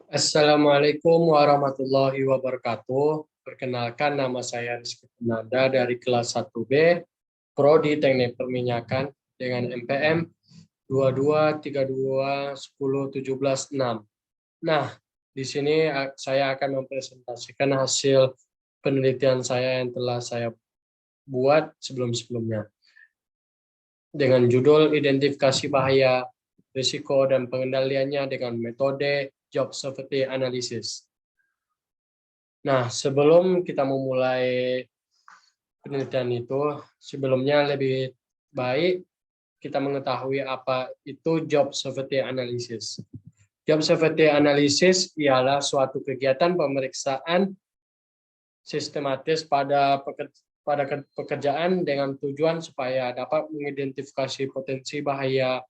Assalamualaikum warahmatullahi wabarakatuh. Perkenalkan, nama saya Rizky Nanda dari kelas 1B, Prodi Teknik Perminyakan dengan MPM 22321017 6. Nah, di sini saya akan mempresentasikan hasil penelitian saya yang telah saya buat sebelum-sebelumnya dengan judul Identifikasi Bahaya, Risiko, dan Pengendaliannya dengan Metode Job Safety Analysis. Nah, sebelum kita memulai penelitian itu, sebelumnya lebih baik kita mengetahui apa itu Job Safety Analysis. Job Safety Analysis ialah suatu kegiatan pemeriksaan sistematis pada pekerjaan dengan tujuan supaya dapat mengidentifikasi potensi bahaya,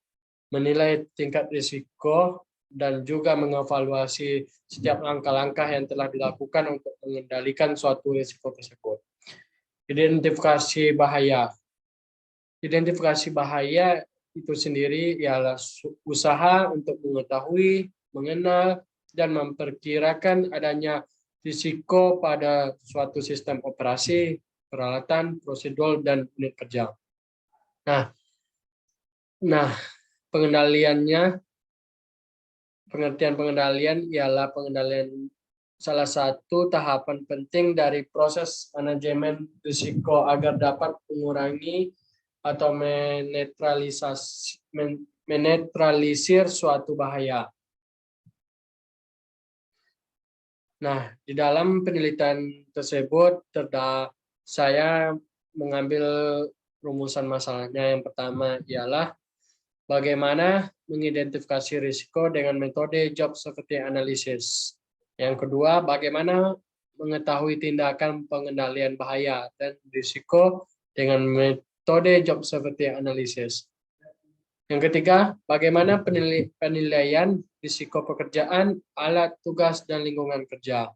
menilai tingkat risiko, dan juga mengevaluasi setiap langkah-langkah yang telah dilakukan untuk mengendalikan suatu risiko tersebut. Identifikasi bahaya. Identifikasi bahaya itu sendiri ialah usaha untuk mengetahui, mengenal, dan memperkirakan adanya risiko pada suatu sistem operasi, peralatan, prosedur, dan unit kerja. Nah, pengendaliannya, pengertian pengendalian ialah pengendalian salah satu tahapan penting dari proses manajemen risiko agar dapat mengurangi atau menetralisir suatu bahaya. Nah, di dalam penelitian tersebut saya mengambil rumusan masalahnya. Yang pertama ialah bagaimana mengidentifikasi risiko dengan metode Job Safety Analysis. Yang kedua, bagaimana mengetahui tindakan pengendalian bahaya dan risiko dengan metode Job Safety Analysis. Yang ketiga, bagaimana penilaian risiko pekerjaan, alat, tugas, dan lingkungan kerja.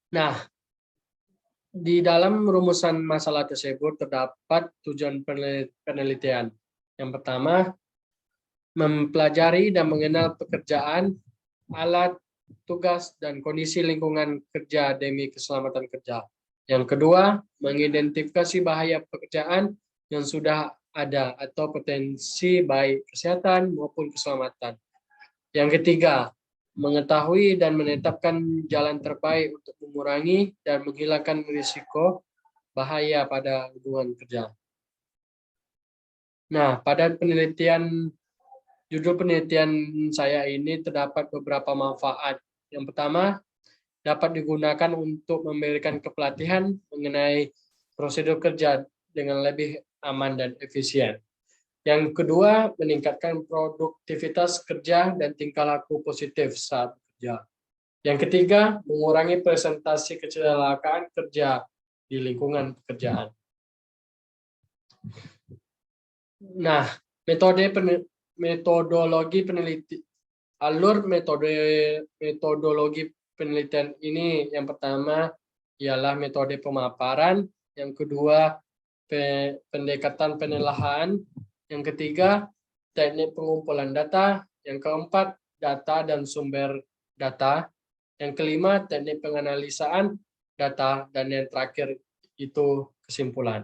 Nah, di dalam rumusan masalah tersebut terdapat tujuan penelitian. Yang pertama, mempelajari dan mengenal pekerjaan, alat, tugas, dan kondisi lingkungan kerja demi keselamatan kerja. Yang kedua, mengidentifikasi bahaya pekerjaan yang sudah ada atau potensi baik kesehatan maupun keselamatan. Yang ketiga, mengetahui dan menetapkan jalan terbaik untuk mengurangi dan menghilangkan risiko bahaya pada lingkungan kerja. Nah, pada judul penelitian saya ini terdapat beberapa manfaat. Yang pertama, dapat digunakan untuk memberikan kepelatihan mengenai prosedur kerja dengan lebih aman dan efisien. Yang kedua, meningkatkan produktivitas kerja dan tingkah laku positif saat bekerja. Yang ketiga, mengurangi presentasi kecelakaan kerja di lingkungan pekerjaan. Nah, metodologi penelitian ini yang pertama ialah metode pemaparan, yang kedua pendekatan penelahan, yang ketiga teknik pengumpulan data, yang keempat data dan sumber data, yang kelima teknik penganalisaan data, dan yang terakhir itu kesimpulan.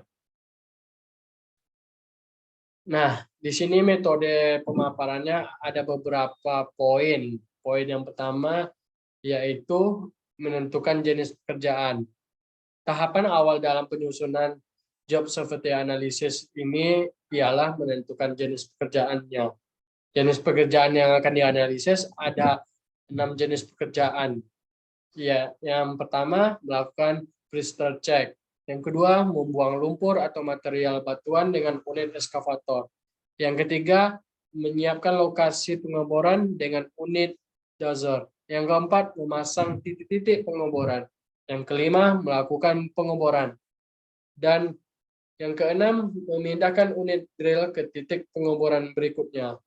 Nah, di sini metode pemaparannya ada beberapa poin. Poin yang pertama yaitu menentukan jenis pekerjaan. Tahapan awal dalam penyusunan Job Safety Analysis ini ialah menentukan jenis pekerjaannya. Jenis pekerjaan yang akan dianalisis ada 6 jenis pekerjaan. Ya, yang pertama melakukan pre-start check. Yang kedua, membuang lumpur atau material batuan dengan unit eskavator. Yang ketiga, menyiapkan lokasi pengeboran dengan unit dozer. Yang keempat, memasang titik-titik pengeboran. Yang kelima, melakukan pengeboran. Dan yang keenam, memindahkan unit drill ke titik pengeboran berikutnya.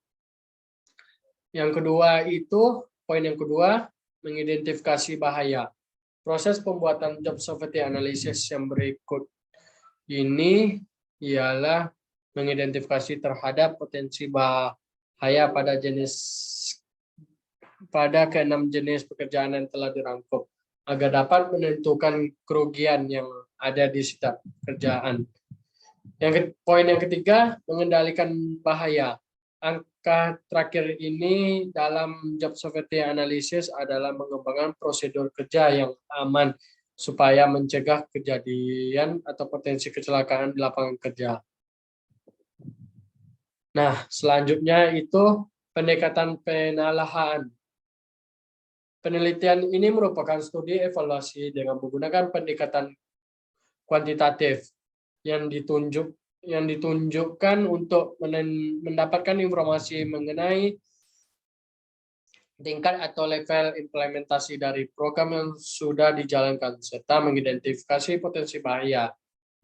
Yang kedua itu, poin yang kedua, mengidentifikasi bahaya. Proses pembuatan Job Safety Analysis yang berikut ini ialah mengidentifikasi terhadap potensi bahaya pada jenis pada keenam jenis pekerjaan yang telah dirangkum agar dapat menentukan kerugian yang ada di setiap pekerjaan. Poin yang ketiga, mengendalikan bahaya. Angka terakhir ini dalam job safety analysis adalah mengembangkan prosedur kerja yang aman supaya mencegah kejadian atau potensi kecelakaan di lapangan kerja. Nah, selanjutnya itu pendekatan penalahan. Penelitian ini merupakan studi evaluasi dengan menggunakan pendekatan kuantitatif yang ditunjukkan untuk mendapatkan informasi mengenai tingkat atau level implementasi dari program yang sudah dijalankan serta mengidentifikasi potensi bahaya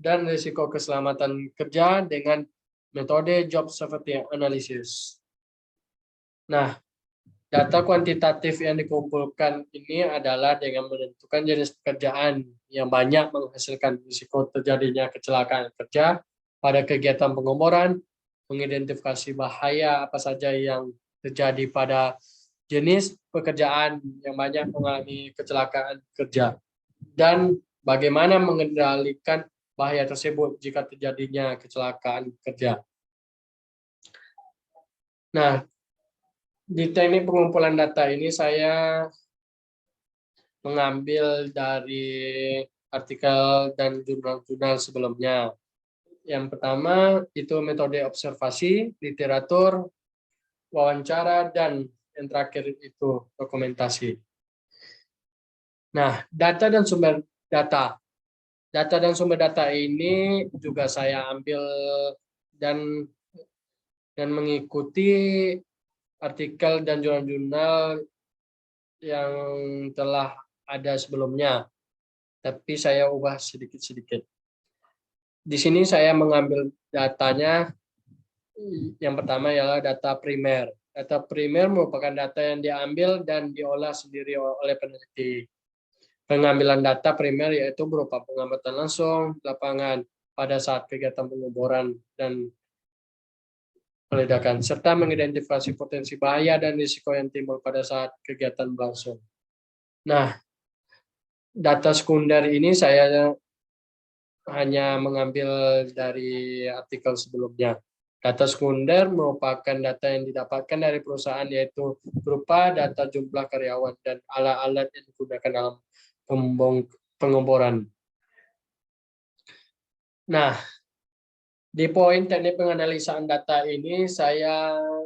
dan risiko keselamatan kerja dengan metode job safety analysis. Nah, data kuantitatif yang dikumpulkan ini adalah dengan menentukan jenis pekerjaan yang banyak menghasilkan risiko terjadinya kecelakaan kerja pada kegiatan pengeboran, mengidentifikasi bahaya apa saja yang terjadi pada jenis pekerjaan yang banyak mengalami kecelakaan kerja, dan bagaimana mengendalikan bahaya tersebut jika terjadinya kecelakaan kerja. Nah, di teknik pengumpulan data ini saya mengambil dari artikel dan jurnal-jurnal sebelumnya. Yang pertama itu metode observasi, literatur, wawancara, dan yang terakhir itu dokumentasi. Nah, data dan sumber data. Data dan sumber data ini juga saya ambil dan mengikuti artikel dan jurnal-jurnal yang telah ada sebelumnya, tapi saya ubah sedikit-sedikit. Di sini saya mengambil datanya. Yang pertama ialah data primer. Data primer merupakan data yang diambil dan diolah sendiri oleh peneliti. Pengambilan data primer yaitu berupa pengamatan langsung lapangan pada saat kegiatan pengeboran dan peledakan, serta mengidentifikasi potensi bahaya dan risiko yang timbul pada saat kegiatan berlangsung. Nah, data sekunder ini saya hanya mengambil dari artikel sebelumnya. Data sekunder merupakan data yang didapatkan dari perusahaan, yaitu berupa data jumlah karyawan dan alat-alat yang digunakan dalam pengeboran. Nah, di poin teknik penganalisaan data ini saya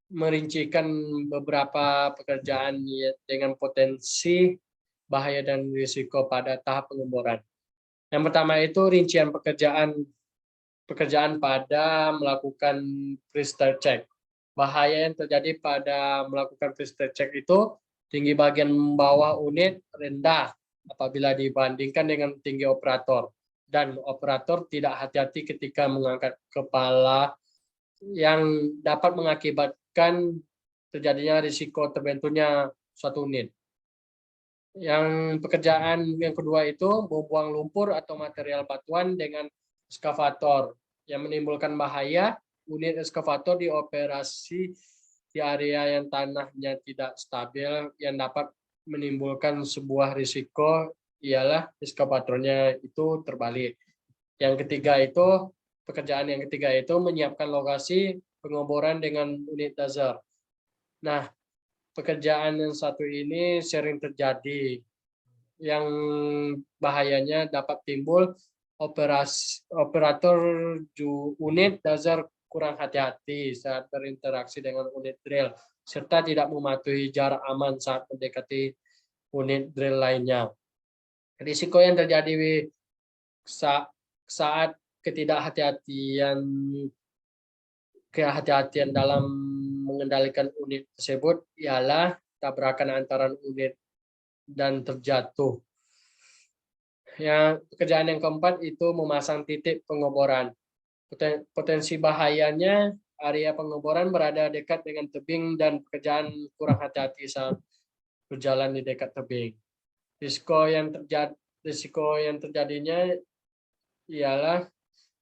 merincikan beberapa pekerjaan dengan potensi bahaya dan risiko pada tahap pengeboran. Yang pertama itu rincian pekerjaan pada melakukan pre-start check. Bahaya yang terjadi pada melakukan pre-start check itu tinggi bagian bawah unit rendah apabila dibandingkan dengan tinggi operator, dan operator tidak hati-hati ketika mengangkat kepala yang dapat mengakibatkan terjadinya risiko terbentuknya suatu unit. Yang pekerjaan yang kedua itu membuang lumpur atau material batuan dengan ekskavator yang menimbulkan bahaya. Unit ekskavator dioperasi di area yang tanahnya tidak stabil yang dapat menimbulkan sebuah risiko, ialah ekskavatornya itu terbalik. Yang ketiga itu pekerjaan yang ketiga itu menyiapkan lokasi pengeboran dengan unit dozer. Nah, pekerjaan yang satu ini sering terjadi, yang bahayanya dapat timbul operator unit dozer kurang hati-hati saat berinteraksi dengan unit drill, serta tidak mematuhi jarak aman saat mendekati unit drill lainnya. Risiko yang terjadi saat kehati-hatian dalam mengendalikan unit tersebut ialah tabrakan antara unit dan terjatuh. Yang pekerjaan yang keempat itu memasang titik pengeboran. Potensi bahayanya, area pengeboran berada dekat dengan tebing dan pekerjaan kurang hati-hati saat berjalan di dekat tebing. Risiko yang terjadinya ialah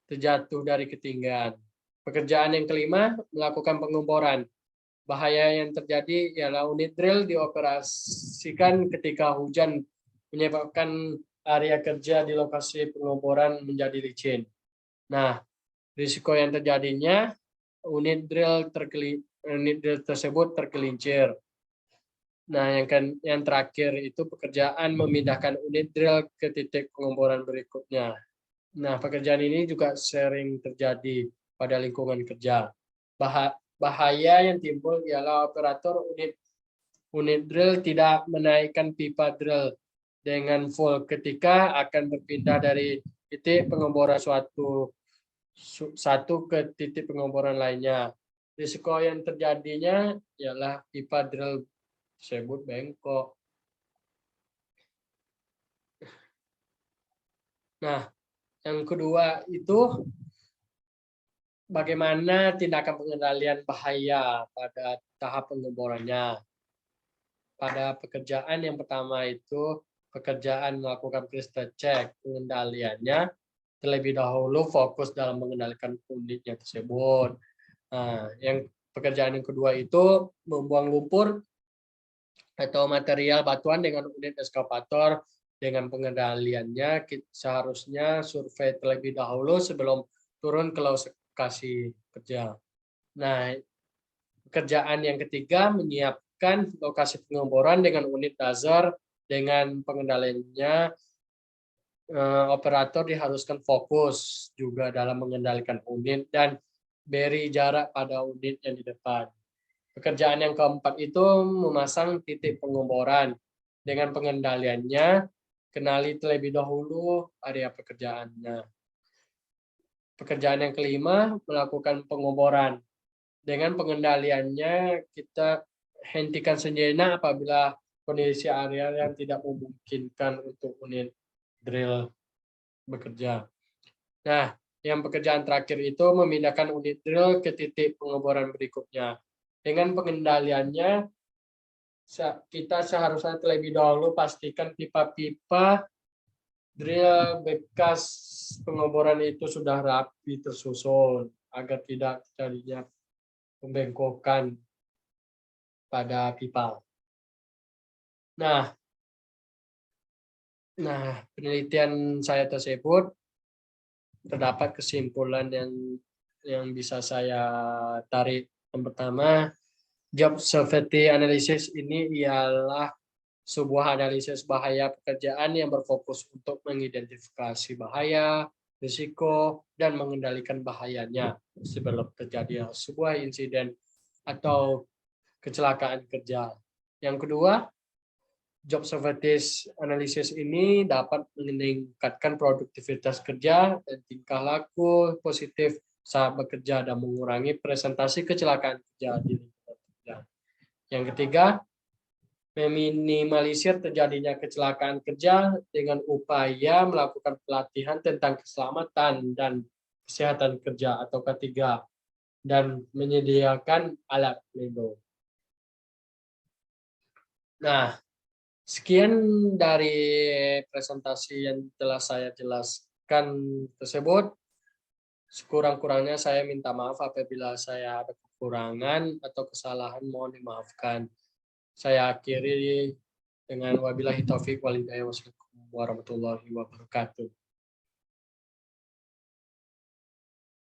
terjatuh dari ketinggian. Pekerjaan yang kelima, melakukan pengeboran. Bahaya yang terjadi ialah unit drill dioperasikan ketika hujan menyebabkan area kerja di lokasi pengeboran menjadi licin. Nah, risiko yang terjadinya unit drill tersebut tergelincir. Nah, yang terakhir itu pekerjaan memindahkan unit drill ke titik pengeboran berikutnya. Nah, pekerjaan ini juga sering terjadi pada lingkungan kerja. Bahaya yang timbul ialah operator unit drill tidak menaikkan pipa drill dengan full ketika akan berpindah dari titik pengeboran satu ke titik pengeboran lainnya. Risiko yang terjadinya ialah pipa drill tersebut bengkok. Nah, yang kedua itu bagaimana tindakan pengendalian bahaya pada tahap pengeborannya. Pada pekerjaan yang pertama itu, pekerjaan melakukan crystal check, pengendaliannya terlebih dahulu fokus dalam mengendalikan unitnya tersebut. Nah, pekerjaan yang kedua itu membuang lumpur atau material batuan dengan unit eskavator. Dengan pengendaliannya seharusnya survei terlebih dahulu sebelum turun ke lokasi kerja. Nah, pekerjaan yang ketiga menyiapkan lokasi pengeboran dengan unit laser. Dengan pengendaliannya operator diharuskan fokus juga dalam mengendalikan unit dan beri jarak pada unit yang di depan. Pekerjaan yang keempat itu memasang titik pengeboran. Dengan pengendaliannya, kenali terlebih dahulu area pekerjaannya. Pekerjaan yang kelima, melakukan pengeboran. Dengan pengendaliannya, kita hentikan sejenak apabila kondisi area yang tidak memungkinkan untuk unit drill bekerja. Nah, yang pekerjaan terakhir itu memindahkan unit drill ke titik pengeboran berikutnya. Dengan pengendaliannya, kita seharusnya terlebih dahulu pastikan pipa-pipa drill bekas pengeboran itu sudah rapi tersusun agar tidak terjadinya pembengkokan pada pipa. Nah, penelitian saya tersebut terdapat kesimpulan yang bisa saya tarik. Yang pertama, job safety analysis ini ialah sebuah analisis bahaya pekerjaan yang berfokus untuk mengidentifikasi bahaya, risiko, dan mengendalikan bahayanya sebelum terjadi sebuah insiden atau kecelakaan kerja. Yang kedua, job safety analysis ini dapat meningkatkan produktivitas kerja dan tingkah laku positif saat bekerja dan mengurangi presentasi kecelakaan kerja di lingkungan kerja. Yang ketiga, meminimalisir terjadinya kecelakaan kerja dengan upaya melakukan pelatihan tentang keselamatan dan kesehatan kerja atau K3 dan menyediakan alat pelindung. Nah, sekian dari presentasi yang telah saya jelaskan tersebut. Sekurang-kurangnya saya minta maaf apabila saya ada kekurangan atau kesalahan, mohon dimaafkan. Saya akhiri dengan wabillahi taufik wal hidayah. Wassalamualaikum warahmatullahi wabarakatuh.